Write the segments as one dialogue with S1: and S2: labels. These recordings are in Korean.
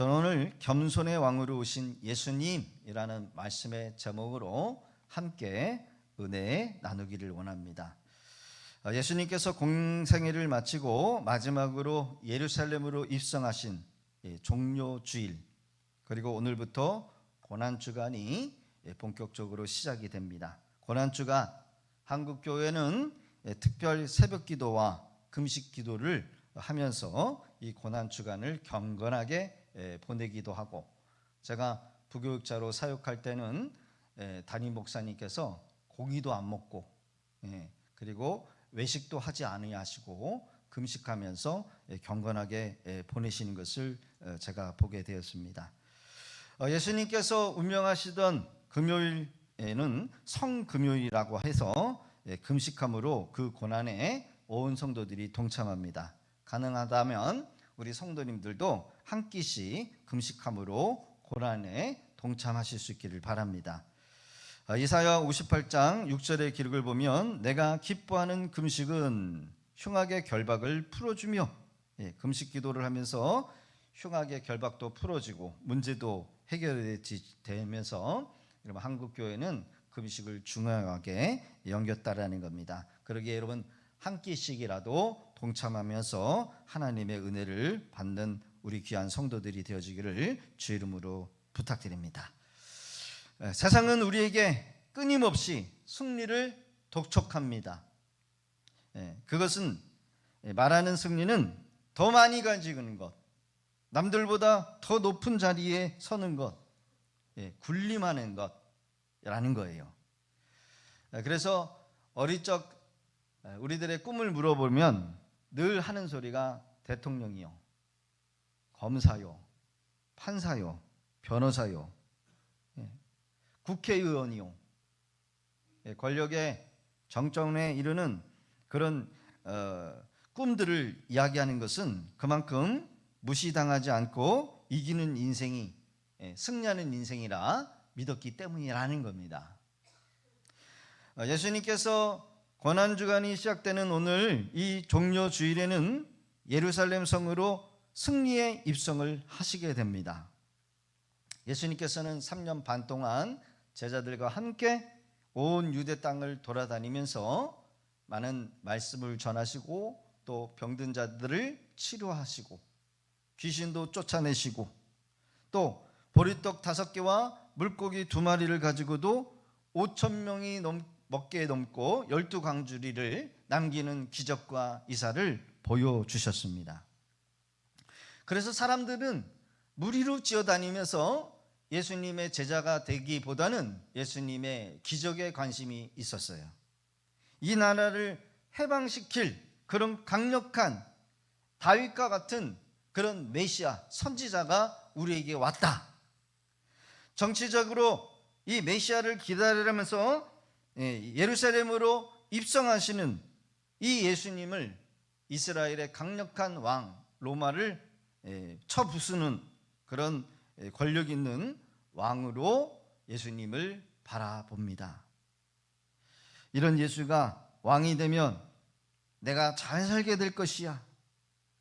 S1: 저는 오늘 겸손의 왕으로 오신 예수님이라는 말씀의 제목으로 함께 은혜 나누기를 원합니다. 예수님께서 공생애를 마치고 마지막으로 예루살렘으로 입성하신 종료주일, 그리고 오늘부터 고난주간이 본격적으로 시작이 됩니다. 고난주간, 한국교회는 특별 새벽기도와 금식기도를 하면서 이 고난주간을 경건하게 보내기도 하고, 제가 부교육자로 사역할 때는 담임 목사님께서 고기도 안 먹고 그리고 외식도 하지 아니하시고 금식하면서 경건하게 보내시는 것을 제가 보게 되었습니다. 예수님께서 운명하시던 금요일에는 성금요일이라고 해서 금식함으로 그 고난에 온 성도들이 동참합니다. 가능하다면 우리 성도님들도 한 끼씩 금식함으로 고난에 동참하실 수 있기를 바랍니다. 이사야 58장 6절의 기록을 보면 내가 기뻐하는 금식은 흉악의 결박을 풀어주며, 금식 기도를 하면서 흉악의 결박도 풀어지고 문제도 해결되면서 여러분 한국교회는 금식을 중요하게 여겼다라는 겁니다. 그러기에 여러분 한 끼씩이라도 동참하면서 하나님의 은혜를 받는 우리 귀한 성도들이 되어지기를 주 이름으로 부탁드립니다. 세상은 우리에게 끊임없이 승리를 독촉합니다. 그것은 말하는 승리는 더 많이 가지는 것, 남들보다 더 높은 자리에 서는 것, 군림하는 것이라는 거예요. 그래서 어릴 적 우리들의 꿈을 물어보면 늘 하는 소리가 대통령이요, 검사요, 판사요, 변호사요, 국회의원이요, 권력의 정점에 이르는 그런 꿈들을 이야기하는 것은 그만큼 무시당하지 않고 이기는 인생이, 승리하는 인생이라 믿었기 때문이라는 겁니다. 예수님께서 고난주간이 시작되는 오늘 이 종료주일에는 예루살렘 성으로 승리의 입성을 하시게 됩니다. 예수님께서는 3년 반 동안 제자들과 함께 온 유대 땅을 돌아다니면서 많은 말씀을 전하시고 또 병든 자들을 치료하시고 귀신도 쫓아내시고 또 보리떡 5개와 물고기 2마리를 가지고도 5,000명이 먹게 넘고 12광주리를 남기는 기적과 이사를 보여주셨습니다. 그래서 사람들은 무리로 지어다니면서 예수님의 제자가 되기보다는 예수님의 기적에 관심이 있었어요. 이 나라를 해방시킬 그런 강력한 다윗과 같은 그런 메시아 선지자가 우리에게 왔다. 정치적으로 이 메시아를 기다리면서 예루살렘으로 입성하시는 이 예수님을 이스라엘의 강력한 왕 로마를 쳐부수는 그런 권력 있는 왕으로 예수님을 바라봅니다. 이런 예수가 왕이 되면 내가 잘 살게 될 것이야.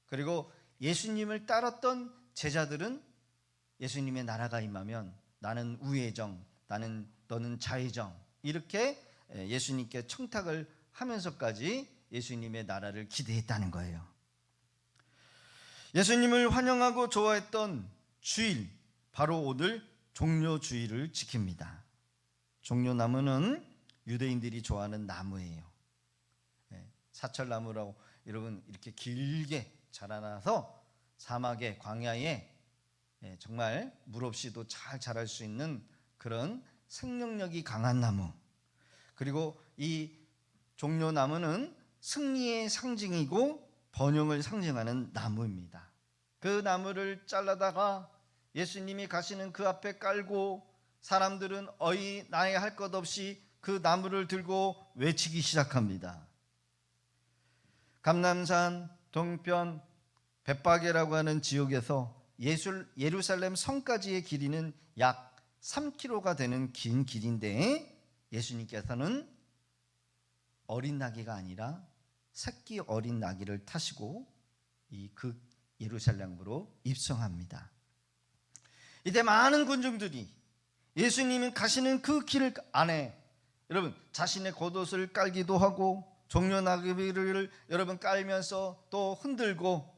S1: 그리고 예수님을 따랐던 제자들은 예수님의 나라가 임하면 나는 우회정, 너는 좌회정, 이렇게 예수님께 청탁을 하면서까지 예수님의 나라를 기대했다는 거예요. 예수님을 환영하고 좋아했던 주일, 바로 오늘 종료주일을 지킵니다. 종료나무는 유대인들이 좋아하는 나무예요. 사철나무라고 여러분 이렇게 길게 자라나서 사막의 광야에 정말 물 없이도 잘 자랄 수 있는 그런 생명력이 강한 나무, 그리고 이 종려나무는 승리의 상징이고 번영을 상징하는 나무입니다. 그 나무를 잘라다가 예수님이 가시는 그 앞에 깔고 사람들은 어이나이 할 것 없이 그 나무를 들고 외치기 시작합니다. 감람산 동편 벳바게라고 하는 지역에서 예루살렘 성까지의 길이는 약 3km가 되는 긴 길인데 예수님께서는 어린 나귀가 아니라 새끼 어린 나귀를 타시고 그 예루살렘으로 입성합니다. 이때 많은 군중들이 예수님이 가시는 그 길 안에 여러분 자신의 겉옷을 깔기도 하고 종려나귀를 여러분 깔면서 또 흔들고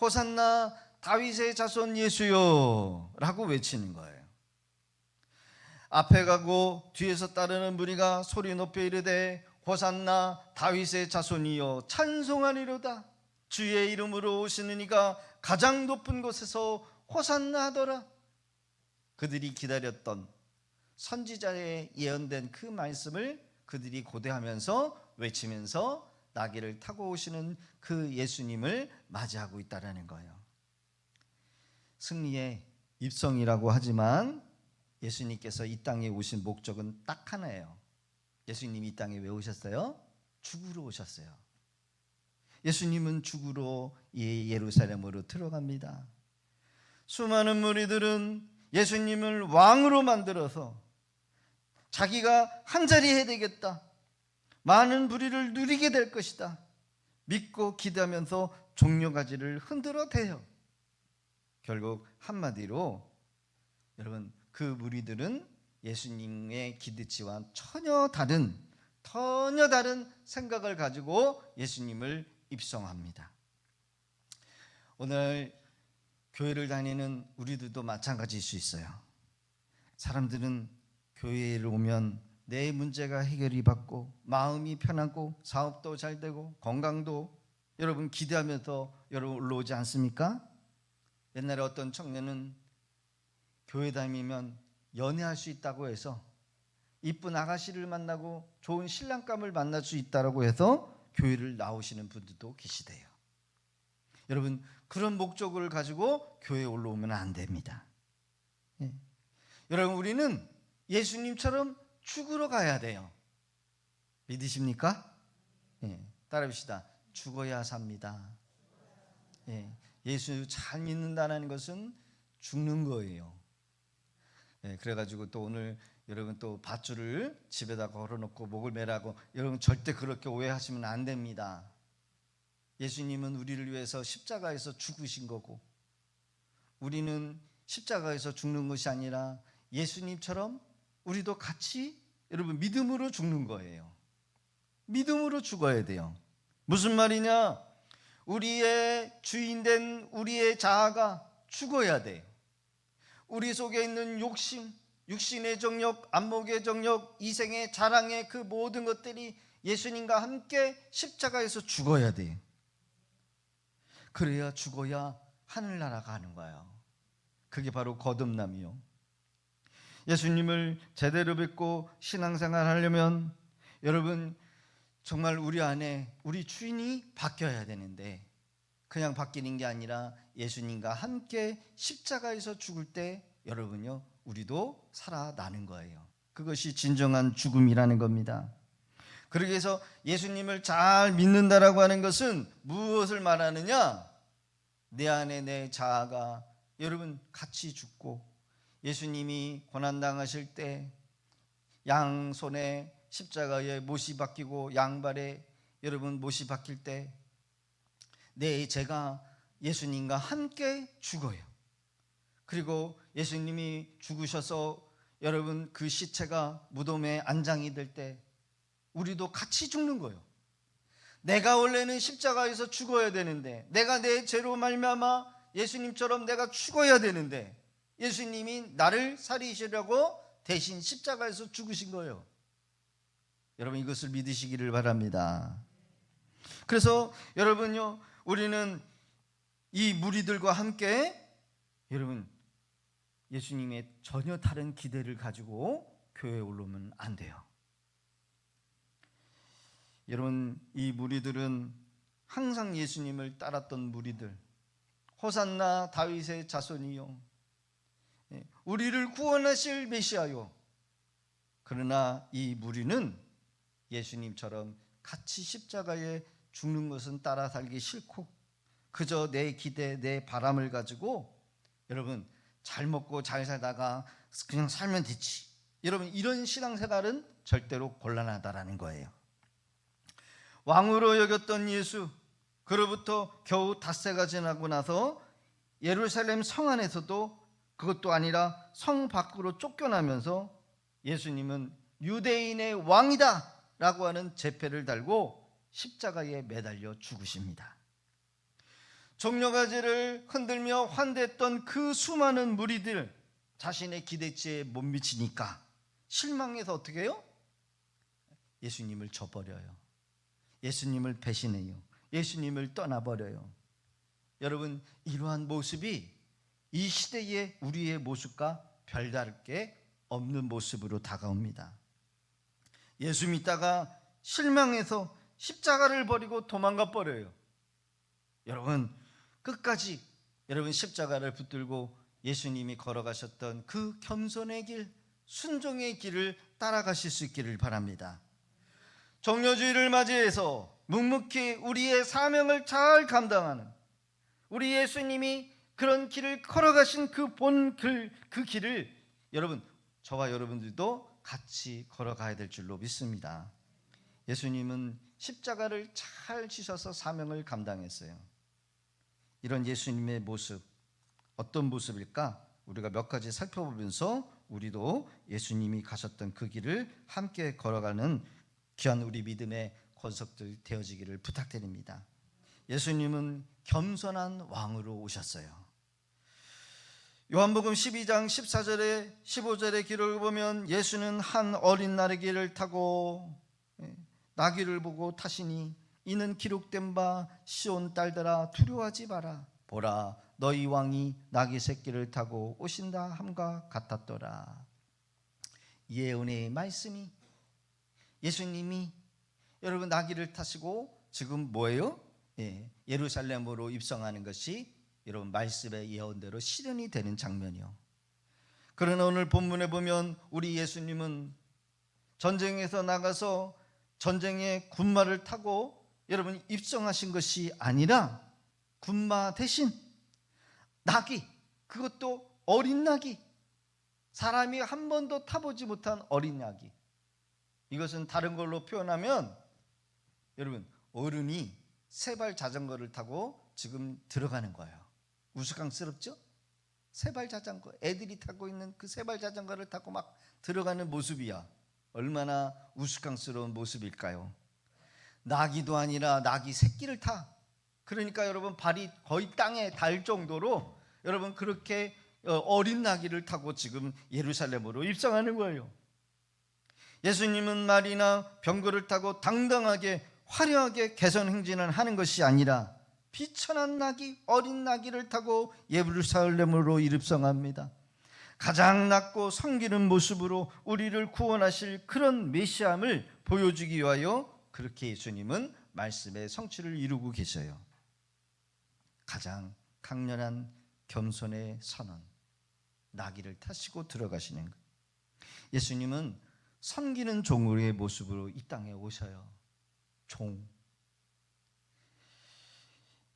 S1: 호산나 다윗의 자손 예수여 라고 외치는 거예요. 앞에 가고 뒤에서 따르는 무리가 소리 높여 이르되 호산나 다윗의 자손이여 찬송하리로다. 주의 이름으로 오시는 이가 가장 높은 곳에서 호산나 하더라. 그들이 기다렸던 선지자의 예언된 그 말씀을 그들이 고대하면서 외치면서 나귀를 타고 오시는 그 예수님을 맞이하고 있다는 거예요. 승리의 입성이라고 하지만 예수님께서 이 땅에 오신 목적은 딱 하나예요. 예수님이 이 땅에 왜 오셨어요? 죽으러 오셨어요. 예수님은 죽으러 예루살렘으로 들어갑니다. 수많은 무리들은 예수님을 왕으로 만들어서 자기가 한 자리 해야 되겠다, 많은 부리를 누리게 될 것이다 믿고 기대하면서 종려가지를 흔들어 대요. 결국 한마디로 여러분 그 무리들은 예수님의 기대치와 전혀 다른 생각을 가지고 예수님을 입성합니다. 오늘 교회를 다니는 우리들도 마찬가지일 수 있어요. 사람들은 교회를 오면 내 문제가 해결이 받고 마음이 편하고 사업도 잘 되고 건강도 여러분 기대하면서 여러분 올라오지 않습니까? 옛날에 어떤 청년은 교회 다니면 연애할 수 있다고 해서 이쁜 아가씨를 만나고 좋은 신랑감을 만날 수 있다고 해서 교회를 나오시는 분들도 계시대요. 여러분 그런 목적을 가지고 교회에 올라오면 안 됩니다. 여러분 우리는 예수님처럼 죽으러 가야 돼요. 믿으십니까? 따라합시다. 죽어야 삽니다. 예수 잘 믿는다는 것은 죽는 거예요. 그래가지고 또 오늘 여러분 또 밧줄을 집에다 걸어놓고 목을 매라고 여러분 절대 그렇게 오해하시면 안 됩니다. 예수님은 우리를 위해서 십자가에서 죽으신 거고 우리는 십자가에서 죽는 것이 아니라 예수님처럼 우리도 같이 여러분 믿음으로 죽는 거예요. 믿음으로 죽어야 돼요. 무슨 말이냐? 우리의 주인된 우리의 자아가 죽어야 돼요. 우리 속에 있는 욕심, 육신의 정욕, 안목의 정욕, 이생의 자랑의 그 모든 것들이 예수님과 함께 십자가에서 죽어야 돼요. 그래야 죽어야 하늘나라 가는 거예요. 그게 바로 거듭남이요. 예수님을 제대로 믿고 신앙생활 하려면 여러분 정말 우리 안에 우리 주인이 바뀌어야 되는데 그냥 바뀌는 게 아니라 예수님과 함께 십자가에서 죽을 때 여러분요 우리도 살아나는 거예요. 그것이 진정한 죽음이라는 겁니다. 그러기 위해서 예수님을 잘 믿는다라고 하는 것은 무엇을 말하느냐? 내 안에 내 자아가 여러분 같이 죽고 예수님이 고난당하실 때 양손에 십자가에 못이 박히고 양발에 여러분 못이 박힐 때 내 제가 예수님과 함께 죽어요. 그리고 예수님이 죽으셔서 여러분 그 시체가 무덤에 안장이 될 때 우리도 같이 죽는 거예요. 내가 원래는 십자가에서 죽어야 되는데 내가 내 죄로 말미암아 예수님처럼 내가 죽어야 되는데 예수님이 나를 살리시려고 대신 십자가에서 죽으신 거예요. 여러분 이것을 믿으시기를 바랍니다. 그래서 여러분요 우리는 이 무리들과 함께 여러분 예수님의 전혀 다른 기대를 가지고 교회에 올라오면 안 돼요. 여러분 이 무리들은 항상 예수님을 따랐던 무리들, 호산나 다윗의 자손이요 우리를 구원하실 메시아요. 그러나 이 무리는 예수님처럼 같이 십자가에 죽는 것은 따라 살기 싫고 그저 내 기대, 내 바람을 가지고 여러분 잘 먹고 잘 살다가 그냥 살면 되지. 여러분 이런 신앙생활은 절대로 곤란하다라는 거예요. 왕으로 여겼던 예수, 그로부터 겨우 닷새가 지나고 나서 예루살렘 성 안에서도 그것도 아니라 성 밖으로 쫓겨나면서 예수님은 유대인의 왕이다 라고 하는 제패를 달고 십자가에 매달려 죽으십니다. 종려가지를 흔들며 환대했던 그 수많은 무리들, 자신의 기대치에 못 미치니까 실망해서 어떻게 해요? 예수님을 저버려요. 예수님을 배신해요. 예수님을 떠나버려요. 여러분, 이러한 모습이 이 시대의 우리의 모습과 별다를 게 없는 모습으로 다가옵니다. 예수 믿다가 실망해서 십자가를 버리고 도망가 버려요. 여러분, 끝까지 여러분 십자가를 붙들고 예수님이 걸어가셨던 그 겸손의 길, 순종의 길을 따라가실 수 있기를 바랍니다. 종려주의를 맞이해서 묵묵히 우리의 사명을 잘 감당하는 우리 예수님이 그런 길을 걸어가신 그 길을 여러분, 저와 여러분들도 같이 걸어가야 될 줄로 믿습니다. 예수님은 십자가를 잘 지셔서 사명을 감당했어요. 이런 예수님의 모습, 어떤 모습일까? 우리가 몇 가지 살펴보면서 우리도 예수님이 가셨던 그 길을 함께 걸어가는 귀한 우리 믿음의 권속들 되어지기를 부탁드립니다. 예수님은 겸손한 왕으로 오셨어요. 요한복음 12장 14절에 15절의 기록을 보면 예수는 한 어린 나귀를 타고 나귀를 보고 타시니 이는 기록된 바 시온 딸들아 두려워하지 마라. 보라, 너희 왕이 나귀 새끼를 타고 오신다 함과 같았더라. 예언의 말씀이 예수님이 여러분 나귀를 타시고 지금 뭐예요? 예루살렘으로 입성하는 것이 여러분 말씀의 예언대로 실현이 되는 장면이요. 그러나 오늘 본문에 보면 우리 예수님은 전쟁에서 나가서 전쟁의 군마를 타고 여러분 입성하신 것이 아니라 군마 대신 나귀, 그것도 어린 나귀, 사람이 한 번도 타보지 못한 어린 나귀. 이것은 다른 걸로 표현하면 여러분 어른이 세발 자전거를 타고 지금 들어가는 거예요. 우스꽝스럽죠? 세발 자전거, 애들이 타고 있는 그 세발 자전거를 타고 막 들어가는 모습이야. 얼마나 우스꽝스러운 모습일까요? 나귀도 아니라 나귀 새끼를 타. 그러니까 여러분 발이 거의 땅에 닿을 정도로 여러분 그렇게 어린 나귀를 타고 지금 예루살렘으로 입성하는 거예요. 예수님은 말이나 병거를 타고 당당하게 화려하게 개선 행진을 하는 것이 아니라 비천한 나귀, 어린 나귀를 타고 예루살렘으로 입성합니다. 가장 낮고 섬기는 모습으로 우리를 구원하실 그런 메시아임을 보여주기 위하여 그렇게 예수님은 말씀의 성취를 이루고 계셔요. 가장 강렬한 겸손의 선언, 나귀를 타시고 들어가시는 것. 예수님은 섬기는 종의 모습으로 이 땅에 오셔요. 종.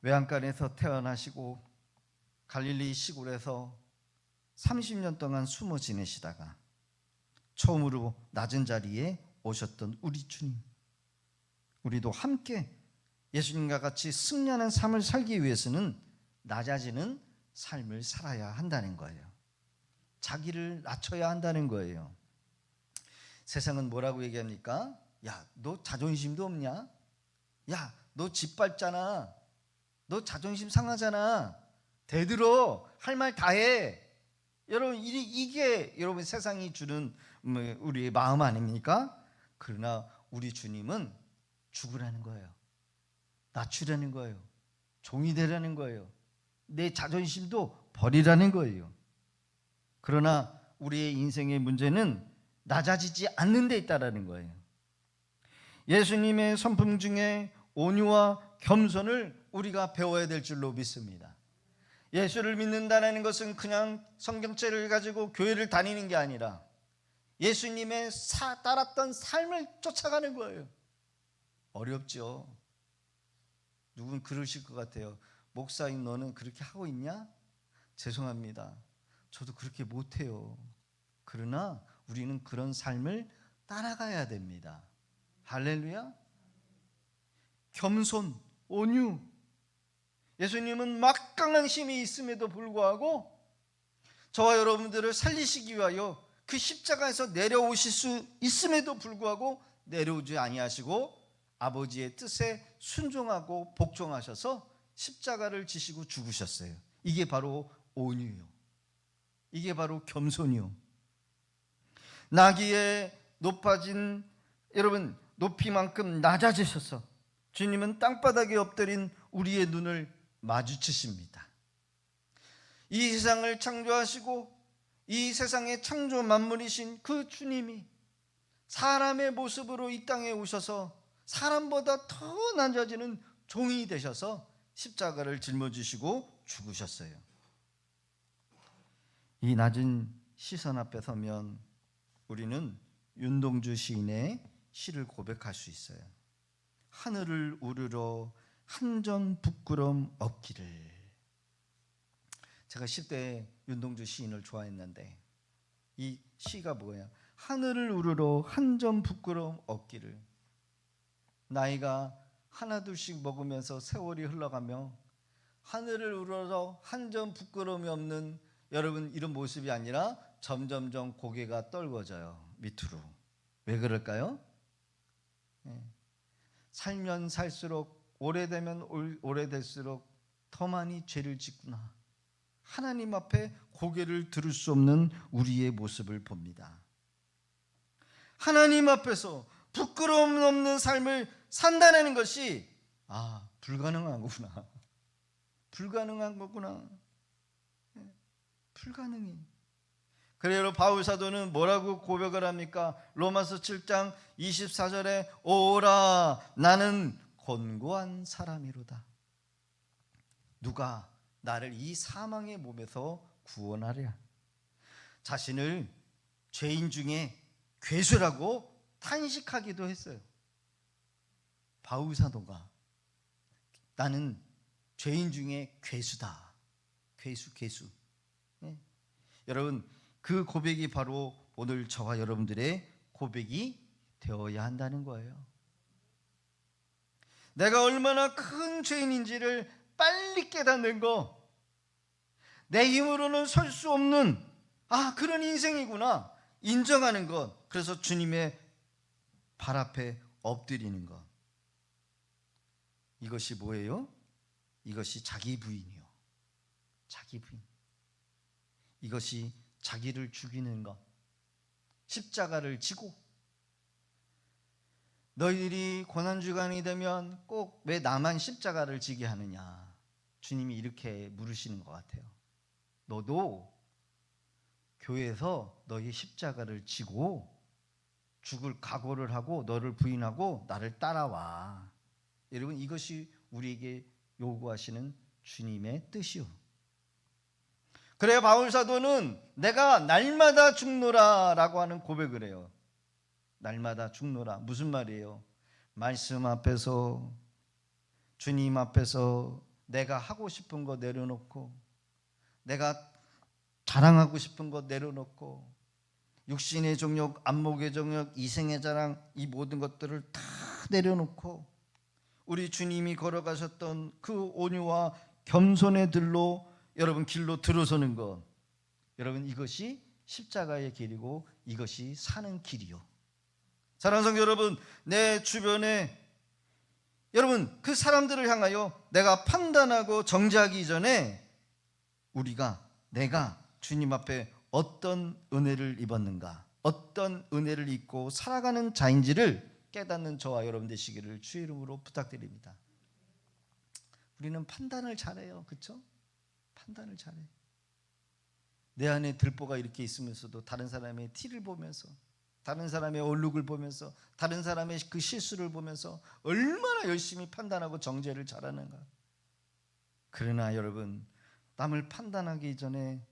S1: 외양간에서 태어나시고 갈릴리 시골에서 30년 동안 숨어 지내시다가 처음으로 낮은 자리에 오셨던 우리 주님, 우리도 함께 예수님과 같이 승리하는 삶을 살기 위해서는 낮아지는 삶을 살아야 한다는 거예요. 자기를 낮춰야 한다는 거예요. 세상은 뭐라고 얘기합니까? 야, 너 자존심도 없냐? 야, 너 짓밟잖아. 너 자존심 상하잖아. 대들어. 할 말 다 해. 여러분, 이게 여러분 세상이 주는 우리의 마음 아닙니까? 그러나 우리 주님은 죽으라는 거예요. 낮추라는 거예요. 종이 되라는 거예요. 내 자존심도 버리라는 거예요. 그러나 우리의 인생의 문제는 낮아지지 않는 데 있다라는 거예요. 예수님의 성품 중에 온유와 겸손을 우리가 배워야 될 줄로 믿습니다. 예수를 믿는다는 것은 그냥 성경책을 가지고 교회를 다니는 게 아니라 예수님의 따랐던 삶을 쫓아가는 거예요. 어렵죠. 누군 그러실 것 같아요. 목사인 너는 그렇게 하고 있냐? 죄송합니다. 저도 그렇게 못해요. 그러나 우리는 그런 삶을 따라가야 됩니다. 할렐루야. 겸손, 온유. 예수님은 막강한 힘이 있음에도 불구하고 저와 여러분들을 살리시기 위하여 그 십자가에서 내려오실 수 있음에도 불구하고 내려오지 아니하시고 아버지의 뜻에 순종하고 복종하셔서 십자가를 지시고 죽으셨어요. 이게 바로 온유요, 이게 바로 겸손이요. 나귀에 높아진 여러분 높이만큼 낮아지셔서 주님은 땅바닥에 엎드린 우리의 눈을 마주치십니다. 이 세상을 창조하시고 이 세상의 창조 만물이신 그 주님이 사람의 모습으로 이 땅에 오셔서 사람보다 더 낮아지는 종이 되셔서 십자가를 짊어지시고 죽으셨어요. 이 낮은 시선 앞에 서면 우리는 윤동주 시인의 시를 고백할 수 있어요. 하늘을 우러러 한 점 부끄럼 없기를. 제가 10대 윤동주 시인을 좋아했는데 이 시가 뭐예요? 하늘을 우러러 한 점 부끄럼 없기를. 나이가 하나둘씩 먹으면서 세월이 흘러가며 하늘을 우러러 한 점 부끄러움이 없는 여러분 이런 모습이 아니라 점점점 고개가 떨궈져요, 밑으로. 왜 그럴까요? 살면 살수록 오래되면 오래될수록 더 많이 죄를 짓구나. 하나님 앞에 고개를 들을 수 없는 우리의 모습을 봅니다. 하나님 앞에서 부끄러움 없는 삶을 산다는 것이 불가능한 거구나. 불가능한 거구나. 불가능해. 그래요. 바울 사도는 뭐라고 고백을 합니까? 로마서 7장 24절에 오라 나는 곤고한 사람이로다. 누가 나를 이 사망의 몸에서 구원하랴. 자신을 죄인 중에 괴수라고 탄식하기도 했어요. 바울 사도가 나는 죄인 중에 괴수다. 괴수. 여러분 그 고백이 바로 오늘 저와 여러분들의 고백이 되어야 한다는 거예요. 내가 얼마나 큰 죄인인지를 빨리 깨닫는 거, 내 힘으로는 설 수 없는 그런 인생이구나 인정하는 것, 그래서 주님의 발 앞에 엎드리는 것. 이것이 뭐예요? 이것이 자기 부인이요. 자기 부인. 이것이 자기를 죽이는 것. 십자가를 지고. 너희들이 고난주간이 되면 꼭 왜 나만 십자가를 지게 하느냐. 주님이 이렇게 물으시는 것 같아요. 너도 교회에서 너희 십자가를 지고 죽을 각오를 하고 너를 부인하고 나를 따라와. 여러분 이것이 우리에게 요구하시는 주님의 뜻이요. 그래야 바울 사도는 내가 날마다 죽노라 라고 하는 고백을 해요. 날마다 죽노라. 무슨 말이에요? 말씀 앞에서, 주님 앞에서 내가 하고 싶은 거 내려놓고, 내가 자랑하고 싶은 거 내려놓고, 육신의 정욕, 안목의 정욕, 이생의 자랑, 이 모든 것들을 다 내려놓고 우리 주님이 걸어가셨던 그 온유와 겸손의 들로 여러분 길로 들어서는 것. 여러분 이것이 십자가의 길이고 이것이 사는 길이요. 사랑하는 성도 여러분, 내 주변에 여러분 그 사람들을 향하여 내가 판단하고 정죄하기 전에 내가 주님 앞에 어떤 은혜를 입었는가, 어떤 은혜를 입고 살아가는 자인지를 깨닫는 저와 여러분 되시기를 주의 이름으로 부탁드립니다. 우리는 판단을 잘해요. 그렇죠? 판단을 잘해. 내 안에 들보가 이렇게 있으면서도 다른 사람의 티를 보면서, 다른 사람의 얼룩을 보면서, 다른 사람의 그 실수를 보면서 얼마나 열심히 판단하고 정죄를 잘하는가. 그러나 여러분, 남을 판단하기 전에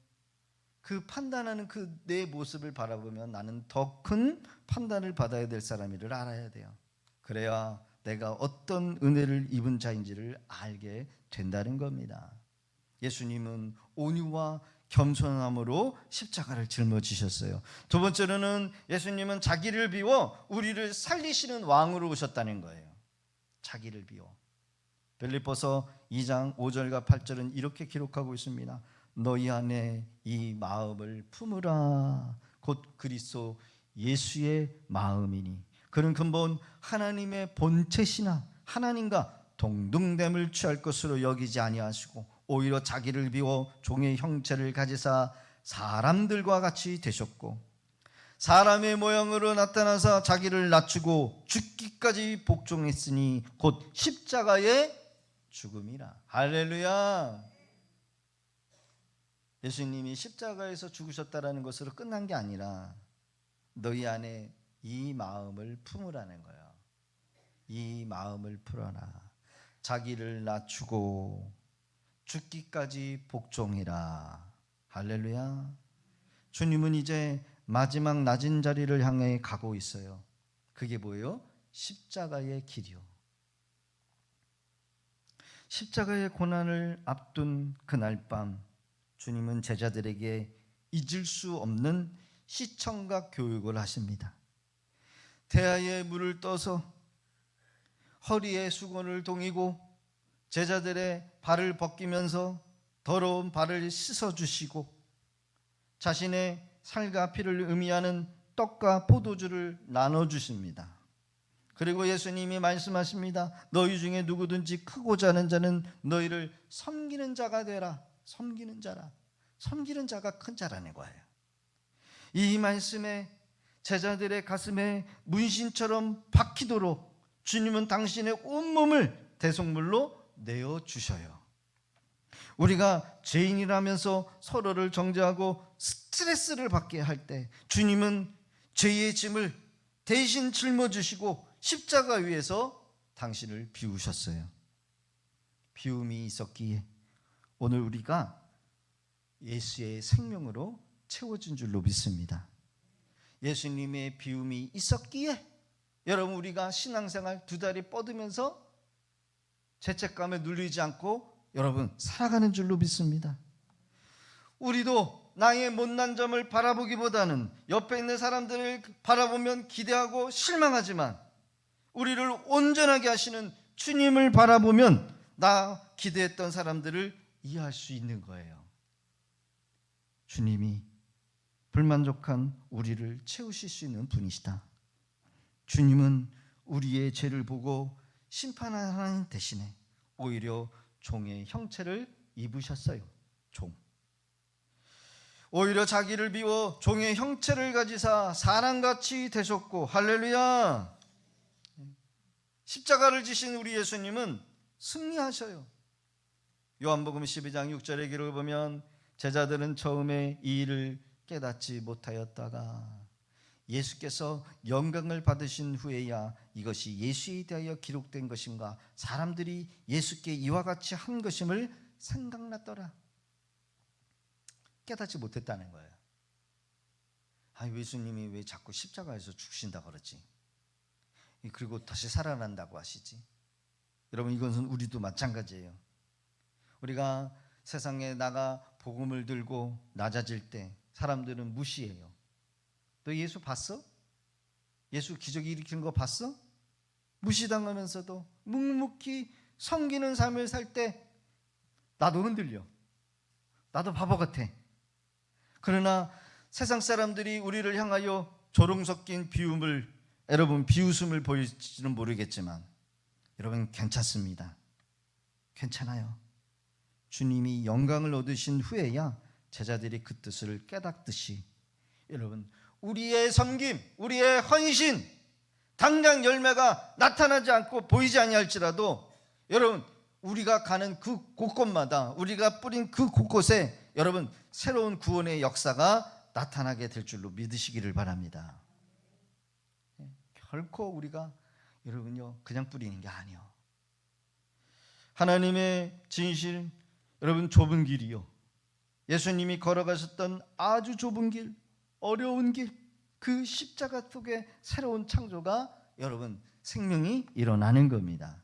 S1: 그 판단하는 그 내 모습을 바라보면 나는 더 큰 판단을 받아야 될 사람이를 알아야 돼요. 그래야 내가 어떤 은혜를 입은 자인지를 알게 된다는 겁니다. 예수님은 온유와 겸손함으로 십자가를 짊어지셨어요. 두 번째로는 예수님은 자기를 비워 우리를 살리시는 왕으로 오셨다는 거예요. 자기를 비워. 빌립보서 2장 5절과 8절은 이렇게 기록하고 있습니다. 너희 안에 이 마음을 품으라. 곧 그리스도 예수의 마음이니 그는 근본 하나님의 본체시나 하나님과 동등됨을 취할 것으로 여기지 아니하시고 오히려 자기를 비워 종의 형체를 가지사 사람들과 같이 되셨고 사람의 모양으로 나타나사 자기를 낮추고 죽기까지 복종했으니 곧 십자가의 죽음이라. 할렐루야. 예수님이 십자가에서 죽으셨다라는 것으로 끝난 게 아니라 너희 안에 이 마음을 품으라는 거예요. 이 마음을 풀어라. 자기를 낮추고 죽기까지 복종이라. 할렐루야. 주님은 이제 마지막 낮은 자리를 향해 가고 있어요. 그게 뭐예요? 십자가의 길이요. 십자가의 고난을 앞둔 그날 밤 주님은 제자들에게 잊을 수 없는 시청각 교육을 하십니다. 태아에 물을 떠서 허리에 수건을 동이고 제자들의 발을 벗기면서 더러운 발을 씻어주시고 자신의 살과 피를 의미하는 떡과 포도주를 나눠주십니다. 그리고 예수님이 말씀하십니다. 너희 중에 누구든지 크고 작은 자는 너희를 섬기는 자가 되라. 섬기는 자라. 섬기는 자가 큰 자라는 거예요. 이 말씀에 제자들의 가슴에 문신처럼 박히도록 주님은 당신의 온몸을 대속물로 내어주셔요. 우리가 죄인이라면서 서로를 정죄하고 스트레스를 받게 할 때 주님은 죄의 짐을 대신 짊어지시고 십자가 위에서 당신을 비우셨어요. 비움이 있었기에 오늘 우리가 예수의 생명으로 채워진 줄로 믿습니다. 예수님의 비움이 있었기에 여러분 우리가 신앙생활 두 다리 뻗으면서 죄책감에 눌리지 않고 여러분 살아가는 줄로 믿습니다. 우리도 나의 못난 점을 바라보기보다는 옆에 있는 사람들을 바라보면 기대하고 실망하지만 우리를 온전하게 하시는 주님을 바라보면 나 기대했던 사람들을 이해할 수 있는 거예요. 주님이 불만족한 우리를 채우실 수 있는 분이시다. 주님은 우리의 죄를 보고 심판하는 대신에 오히려 종의 형체를 입으셨어요. 종. 오히려 자기를 비워 종의 형체를 가지사 사람같이 되셨고 할렐루야. 십자가를 지신 우리 예수님은 승리하셔요. 요한복음 12장 6절의 기록을 보면 제자들은 처음에 이 일을 깨닫지 못하였다가 예수께서 영광을 받으신 후에야 이것이 예수에 대하여 기록된 것인가 사람들이 예수께 이와 같이 한 것임을 생각났더라. 깨닫지 못했다는 거예요. 예수님이 왜 자꾸 십자가에서 죽으신다고 그러지? 그리고 다시 살아난다고 하시지? 여러분 이것은 우리도 마찬가지예요. 우리가 세상에 나가 복음을 들고 낮아질 때 사람들은 무시해요. 너 예수 봤어? 예수 기적 일으키는 거 봤어? 무시당하면서도 묵묵히 섬기는 삶을 살 때 나도 흔들려. 나도 바보 같아. 그러나 세상 사람들이 우리를 향하여 조롱 섞인 비웃음을 보일지는 모르겠지만 여러분 괜찮습니다. 괜찮아요. 주님이 영광을 얻으신 후에야 제자들이 그 뜻을 깨닫듯이 여러분 우리의 섬김, 우리의 헌신 당장 열매가 나타나지 않고 보이지 아니할지라도 여러분 우리가 가는 그 곳곳마다 우리가 뿌린 그 곳곳에 여러분 새로운 구원의 역사가 나타나게 될 줄로 믿으시기를 바랍니다. 결코 우리가 여러분요 그냥 뿌리는 게 아니요. 하나님의 진실 여러분 좁은 길이요. 예수님이 걸어가셨던 아주 좁은 길, 어려운 길, 그 십자가 속에 새로운 창조가 여러분 생명이 일어나는 겁니다.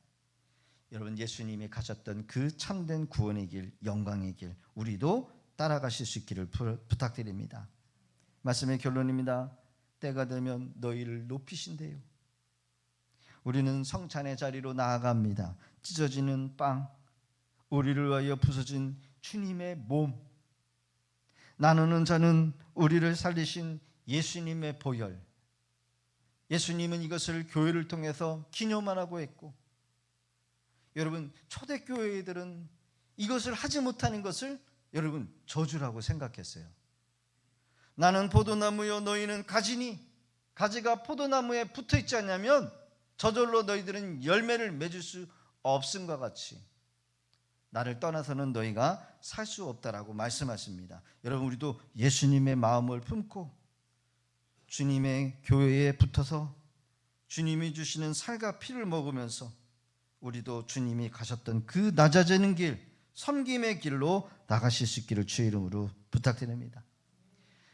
S1: 여러분 예수님이 가셨던 그 참된 구원의 길, 영광의 길 우리도 따라가실 수 있기를 부탁드립니다. 말씀의 결론입니다. 때가 되면 너희를 높이신대요. 우리는 성찬의 자리로 나아갑니다. 찢어지는 빵, 우리를 위하여 부서진 주님의 몸, 나누는 자는 우리를 살리신 예수님의 보혈, 예수님은 이것을 교회를 통해서 기념하라고 했고, 여러분 초대교회들은 이것을 하지 못하는 것을 여러분 저주라고 생각했어요. 나는 포도나무요 너희는 가지니, 가지가 포도나무에 붙어 있지 않냐면 저절로 너희들은 열매를 맺을 수 없음과 같이 나를 떠나서는 너희가 살 수 없다라고 말씀하십니다. 여러분 우리도 예수님의 마음을 품고 주님의 교회에 붙어서 주님이 주시는 살과 피를 먹으면서 우리도 주님이 가셨던 그 낮아지는 길, 섬김의 길로 나가실 수 있기를 주의 이름으로 부탁드립니다.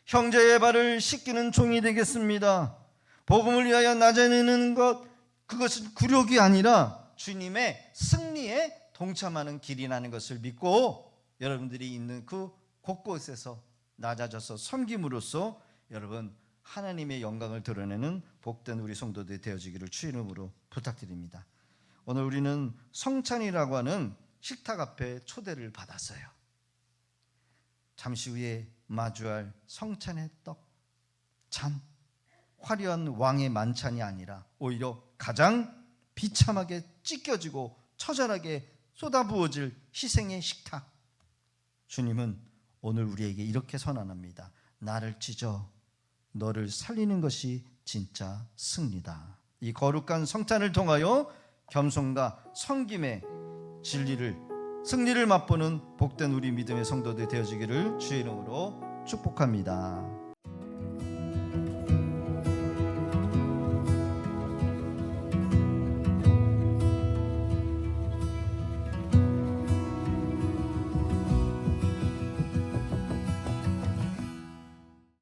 S1: 형제의 발을 씻기는 종이 되겠습니다. 복음을 위하여 낮아지는 것, 그것은 굴욕이 아니라 주님의 승리에 동참하는 길이라는 것을 믿고 여러분들이 있는 그 곳곳에서 낮아져서 섬김으로써 여러분 하나님의 영광을 드러내는 복된 우리 성도들이 되어지기를 주의 이름으로 부탁드립니다. 오늘 우리는 성찬이라고 하는 식탁 앞에 초대를 받았어요. 잠시 후에 마주할 성찬의 떡, 잔, 화려한 왕의 만찬이 아니라 오히려 가장 비참하게 찢겨지고 처절하게 쏟아부어질 희생의 식탁. 주님은 오늘 우리에게 이렇게 선언합니다. 나를 찢어 너를 살리는 것이 진짜 승리다. 이 거룩한 성찬을 통하여 겸손과 섬김의 진리를, 승리를 맛보는 복된 우리 믿음의 성도들 되어지기를 주의 이름으로 축복합니다.